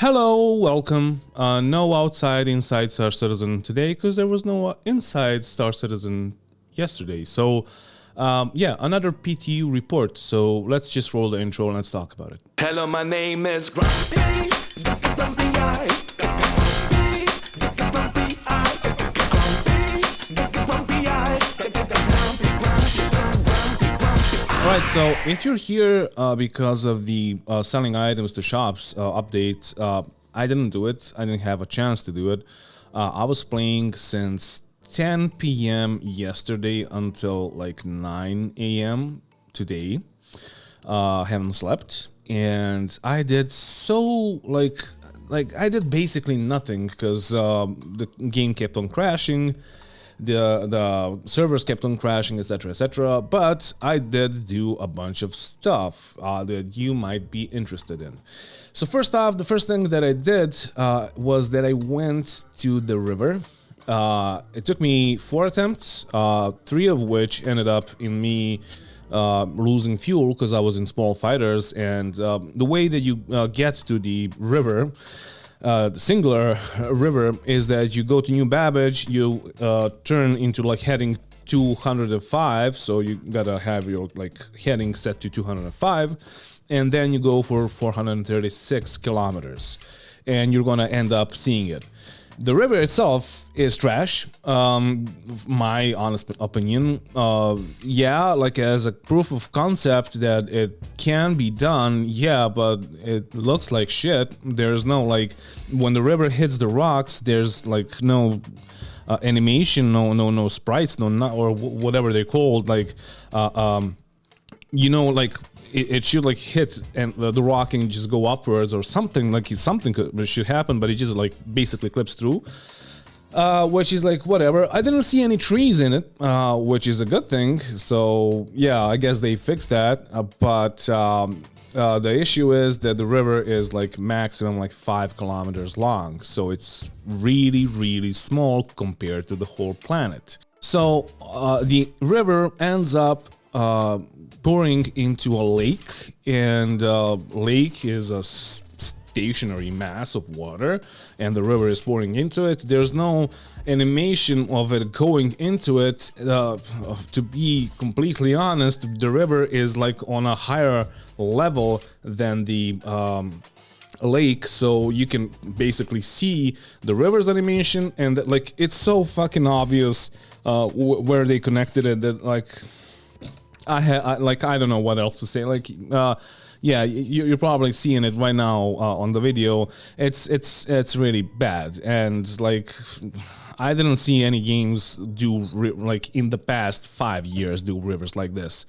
Hello, welcome. No outside inside Star Citizen today because there was no inside Star Citizen yesterday. So, yeah, another PTU report. So let's just roll the intro and let's talk about it. Hello, my name is Grumpy. Alright, so if you're here because of the selling items to shops update, I didn't do it. I didn't have a chance to do it. I was playing since 10 p.m. yesterday until like 9 a.m. today. Haven't slept, and I did so like I did basically nothing because the game kept on crashing. The servers kept on crashing, etc, etc, but I did do a bunch of stuff that you might be interested in. So first off, the first thing that I did was that I went to the river. It took me 4 attempts, 3 of which ended up in me losing fuel because I was in small fighters, and the way that you get to the river, the singular river, is that you go to New Babbage, you turn into like heading 205, so you gotta have your like heading set to 205, and then you go for 436 kilometers, and you're gonna end up seeing it. The river itself is trash, my honest opinion. Yeah, like as a proof of concept that it can be done, yeah, but it looks like shit. There's no like, when the river hits the rocks, there's like no animation, no sprites, or whatever they're called, like, you know, like it should like hit and the rock and just go upwards or something, like something should happen, but it just like basically clips through, which is like whatever. I didn't see any trees in it, which is a good thing. So yeah, I guess they fixed that, but the issue is that the river is like maximum like 5 kilometers long, so it's really small compared to the whole planet. So the river ends up pouring into a lake, and lake is a stationary mass of water, and the river is pouring into it. There's no animation of it going into it. To be completely honest, the river is like on a higher level than the lake, so you can basically see the river's animation, and like it's so fucking obvious where they connected it that like I don't know what else to say. Like, yeah, you're probably seeing it right now on the video. It's really bad, and like I didn't see any games do like in the past 5 years do rivers like this.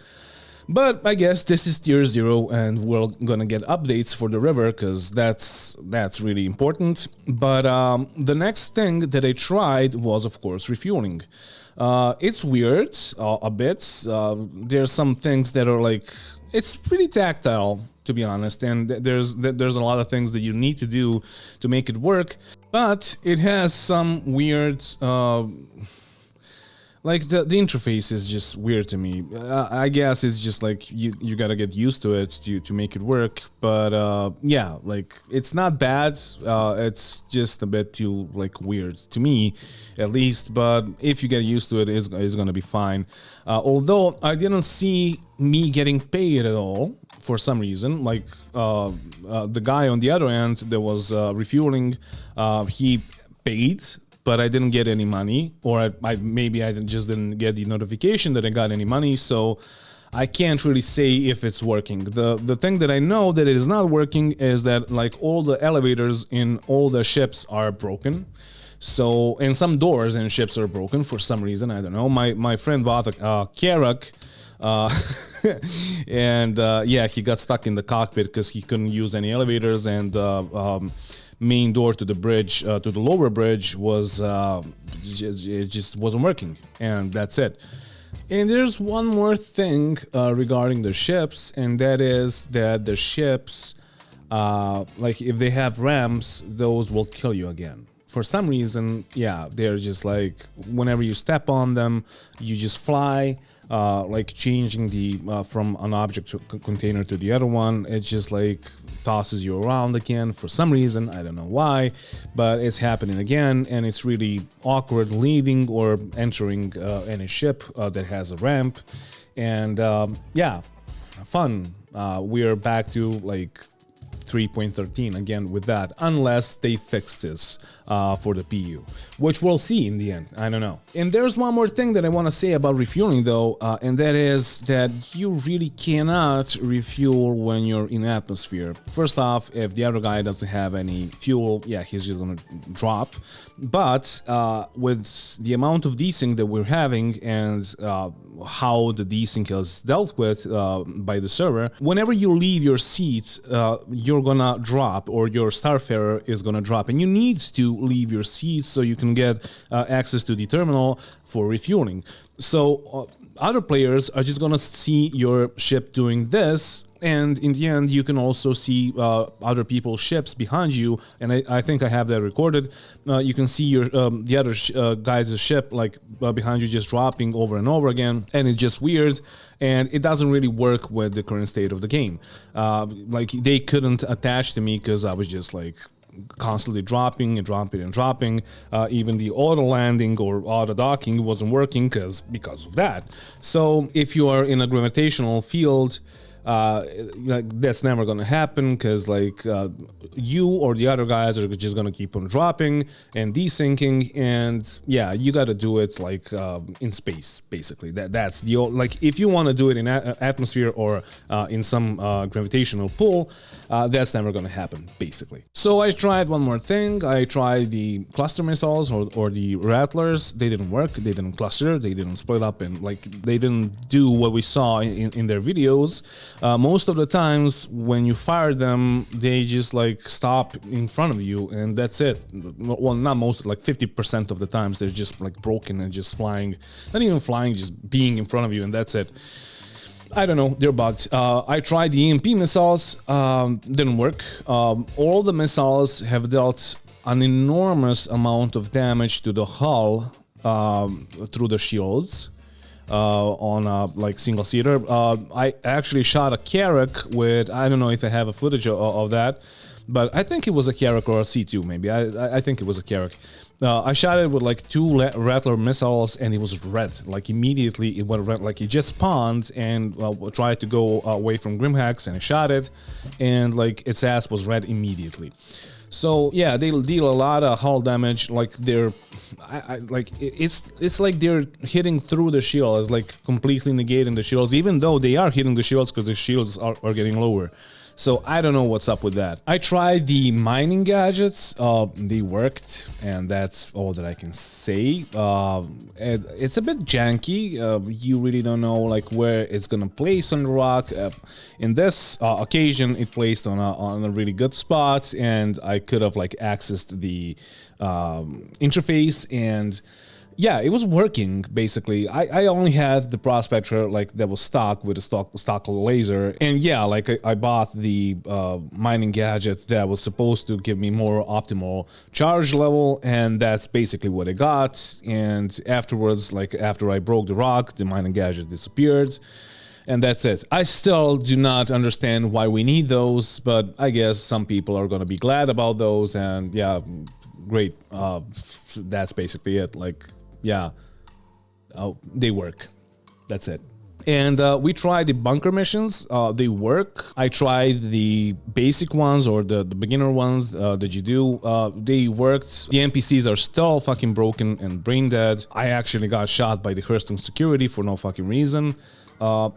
But I guess this is tier 0, and we're gonna get updates for the river because that's really important. But the next thing that I tried was, of course, refueling. It's weird a bit. There's some things that are like, it's pretty tactile, to be honest, and there's a lot of things that you need to do to make it work, but it has some weird like the interface is just weird to me. I guess it's just like you gotta get used to it to make it work. But yeah, like it's not bad. It's just a bit too like weird to me, at least. But if you get used to it, it's gonna be fine. Although I didn't see me getting paid at all for some reason. Like the guy on the other end that was refueling, he paid, but I didn't get any money, or maybe I just didn't get the notification that I got any money, so I can't really say if it's working. The thing that I know that it is not working is that like all the elevators in all the ships are broken. So, and some doors in ships are broken for some reason, I don't know. My friend bought a Karak, and yeah, he got stuck in the cockpit because he couldn't use any elevators, and main door to the bridge, to the lower bridge, was it just wasn't working, and that's it. And there's one more thing regarding the ships, and that is that the ships, like if they have ramps, those will kill you again. For some reason, yeah, they're just like, whenever you step on them, you just fly. like changing the from an object container to the other one. It just like tosses you around again for some reason. I don't know why, but it's happening again, and it's really awkward leaving or entering any ship that has a ramp. And yeah, fun. We're back to like 3.13 again with that, unless they fix this for the PU, which we'll see in the end. I don't know. And there's one more thing that I want to say about refueling though, and that is that you really cannot refuel when you're in atmosphere. First off, if the other guy doesn't have any fuel, yeah, he's just gonna drop. But with the amount of desync that we're having and how the desync is dealt with by the server, whenever you leave your seat, you're gonna drop, or your Starfarer is gonna drop, and you need to leave your seat so you can get access to the terminal for refueling. So other players are just gonna see your ship doing this, and in the end you can also see other people's ships behind you, and I think I have that recorded. You can see your the other guys' ship like behind you just dropping over and over again, and it's just weird, and it doesn't really work with the current state of the game. Like they couldn't attach to me because I was just like constantly dropping and dropping and dropping. Even the auto landing or auto docking wasn't working because of that. So if you are in a gravitational field, like that's never gonna happen, because like you or the other guys are just gonna keep on dropping and desyncing, and yeah, you gotta do it like in space basically. That's the like if you want to do it in atmosphere or in some gravitational pull, that's never gonna happen basically. So I tried one more thing. I tried the cluster missiles or the rattlers. They didn't work. They didn't cluster. They didn't split up, and like they didn't do what we saw in their videos. Most of the times when you fire them, they just like stop in front of you, and that's it. Well, not most, like 50% of the times they're just like broken and just flying, not even flying, just being in front of you, and that's it. I don't know, they're bugged. I tried the EMP missiles, didn't work. All the missiles have dealt an enormous amount of damage to the hull through the shields. On a like single seater. I actually shot a Carrack with, I don't know if I have a footage of that, but I think it was a Carrack or a C2 maybe. I think it was a Carrack. I shot it with like 2 Rattler missiles, and it was red. Like immediately it went red, like it just spawned and tried to go away from Grimhacks, and I shot it, and like its ass was red immediately. So yeah, they deal a lot of hull damage. Like they're, like it's like they're hitting through the shield, it's like completely negating the shields, even though they are hitting the shields because the shields are getting lower. So I don't know what's up with that. I tried the mining gadgets, they worked, and that's all that I can say. It's a bit janky. You really don't know like where it's gonna place on the rock. In this occasion, it placed on a really good spot, and I could have like accessed the interface, and yeah, it was working basically. I only had the prospector like that was stock with a stock laser, and yeah, like I bought the mining gadget that was supposed to give me more optimal charge level, and that's basically what I got. And afterwards, like after I broke the rock, the mining gadget disappeared, and that's it. I still do not understand why we need those, but I guess some people are gonna be glad about those, and yeah, great. That's basically it. Like, yeah, they work. That's it. And we tried the bunker missions. They work. I tried the basic ones or the beginner ones that you do. They worked. The NPCs are still fucking broken and brain dead. I actually got shot by the Hurston security for no fucking reason. Yeah,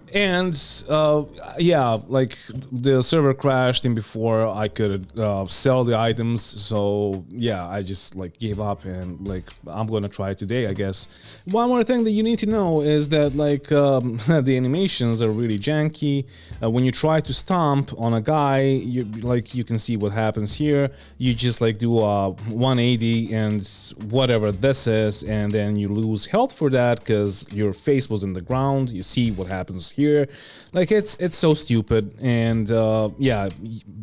like the server crashed and before I could sell the items, so yeah, I just like gave up, and like I'm gonna try today, I guess. One more thing that you need to know is that like the animations are really janky. When you try to stomp on a guy, you can see what happens here. You just like do a 180 and whatever this is, and then you lose health for that because your face was in the ground. You see what what happens here. Like, it's so stupid, and yeah,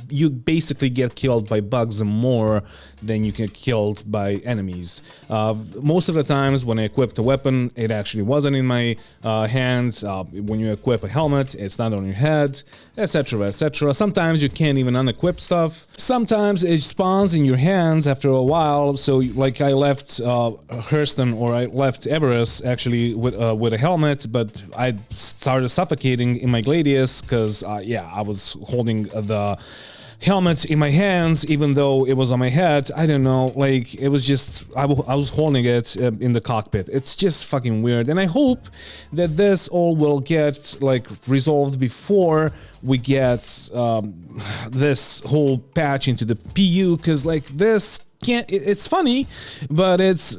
you basically get killed by bugs more than you get killed by enemies. Most of the times when I equipped a weapon, it actually wasn't in my hands. When you equip a helmet, it's not on your head, etc, etc. Sometimes you can't even unequip stuff. Sometimes it spawns in your hands after a while, so like I left Hurston, or I left Everest actually with a helmet, but I started suffocating in my Gladius because yeah, I was holding the helmet in my hands even though it was on my head. I don't know, like it was just I was holding it in the cockpit. It's just fucking weird, and I hope that this all will get like resolved before we get this whole patch into the PU, because like this can't, it's funny, but it's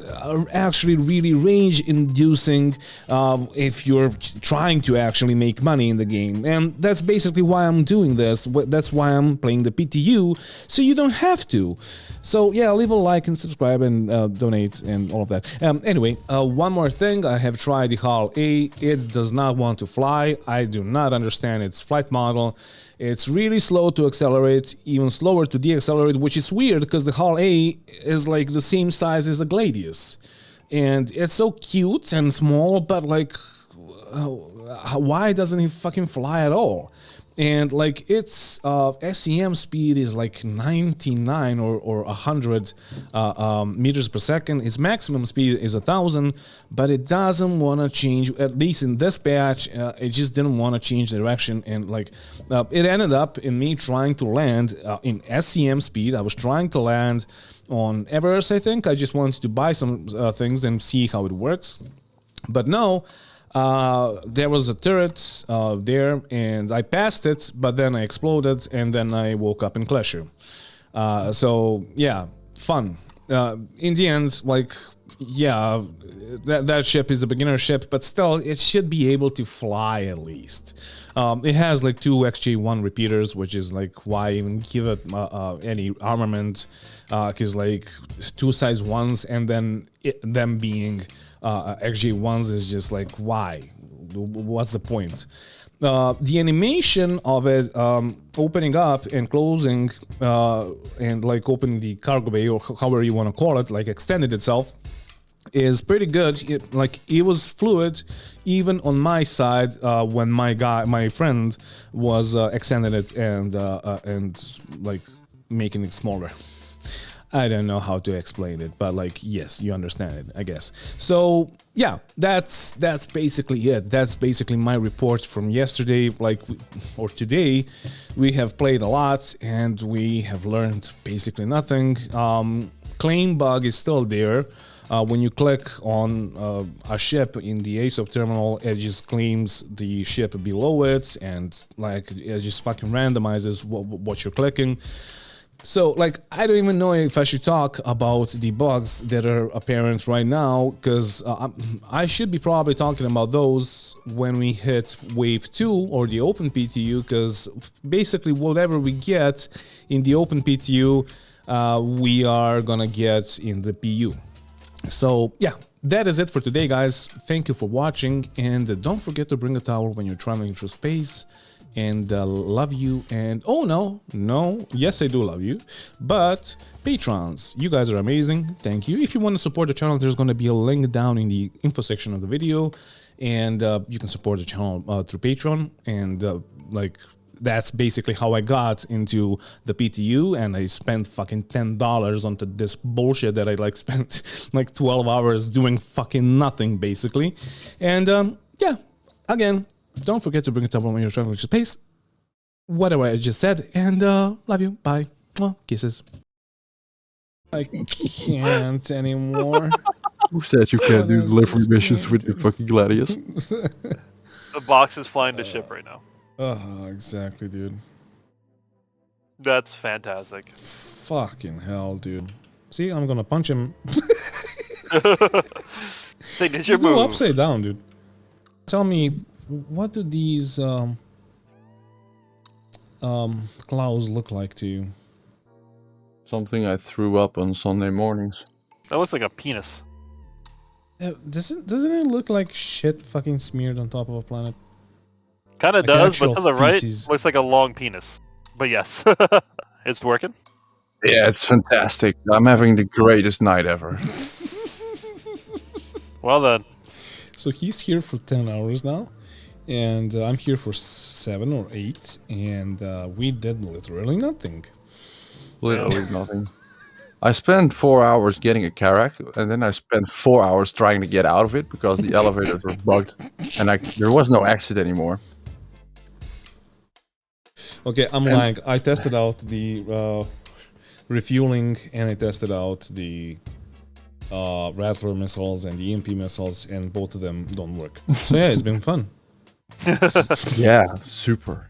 actually really range inducing if you're trying to actually make money in the game, and that's basically why I'm doing this. That's why I'm playing the PTU, so you don't have to. So yeah, leave a like and subscribe and donate and all of that. Anyway, one more thing, I have tried the HAL A. It does not want to fly. I do not understand its flight model. It's really slow to accelerate, even slower to deaccelerate, which is weird because the HAL A is like the same size as a Gladius. And it's so cute and small, but like, why doesn't it fucking fly at all? And like its SEM speed is like 99 or 100 meters per second. Its maximum speed is 1,000, but it doesn't want to change. At least in this patch, it just didn't want to change direction. And like it ended up in me trying to land in SEM speed. I was trying to land on Everest, I think. I just wanted to buy some things and see how it works. But no. There was a turret there, and I passed it, but then I exploded, and then I woke up in Klesher. So yeah, fun. In the end, like, yeah, that ship is a beginner ship, but still, it should be able to fly at least. It has like 2 XJ1 repeaters, which is like why even give it any armament, because like 2 size 1s and then them being XJ1s is just like, why? What's the point? The animation of it opening up and closing and like opening the cargo bay, or however you want to call it, like extended itself, is pretty good. It was fluid even on my side when my friend was extending it and like making it smaller. I don't know how to explain it, but like, yes, you understand it, I guess. So yeah, that's basically it. That's basically my report from yesterday, like, or today. We have played a lot and we have learned basically nothing. Claim bug is still there. When you click on a ship in the ASOP terminal, it just claims the ship below it, and like it just fucking randomizes what you're clicking. So, like, I don't even know if I should talk about the bugs that are apparent right now, because I should be probably talking about those when we hit Wave 2 or the Open PTU, because basically whatever we get in the Open PTU, we are gonna get in the PU. So, yeah, that is it for today, guys. Thank you for watching, and don't forget to bring a towel when you're traveling through space. And love you, and oh no, yes I do love you, but patrons, you guys are amazing, thank you. If you want to support the channel, there's going to be a link down in the info section of the video, and you can support the channel through Patreon, and like that's basically how I got into the PTU, and I spent fucking $10 onto this bullshit that I like spent like 12 hours doing fucking nothing basically. And yeah, again, don't forget to bring a towel when you're traveling to space. Whatever I just said, and love you. Bye. Mwah. Kisses. I can't anymore. Who said you can't do delivery missions with your fucking Gladius? The box is flying the ship right now. Exactly, dude. That's fantastic. Fucking hell, dude. See, I'm gonna punch him. Signature move. Go upside down, dude. Tell me, what do these clouds look like to you? Something I threw up on Sunday mornings. That looks like a penis. Doesn't it look like shit fucking smeared on top of a planet? Kind of Like does, but actual to the right feces. looks like a long penis. But yes, it's working. Yeah, it's fantastic. I'm having the greatest night ever. Well then, So he's here for 10 hours now, and I'm here for 7 or 8, and we did literally nothing. Literally nothing. I spent 4 hours getting a Karak, and then I spent 4 hours trying to get out of it because the elevators were bugged, and there was no exit anymore. Okay, I'm lying. I tested out the refueling, and I tested out the Rattler missiles and the EMP missiles, and both of them don't work. So yeah, it's been fun. Yeah, super.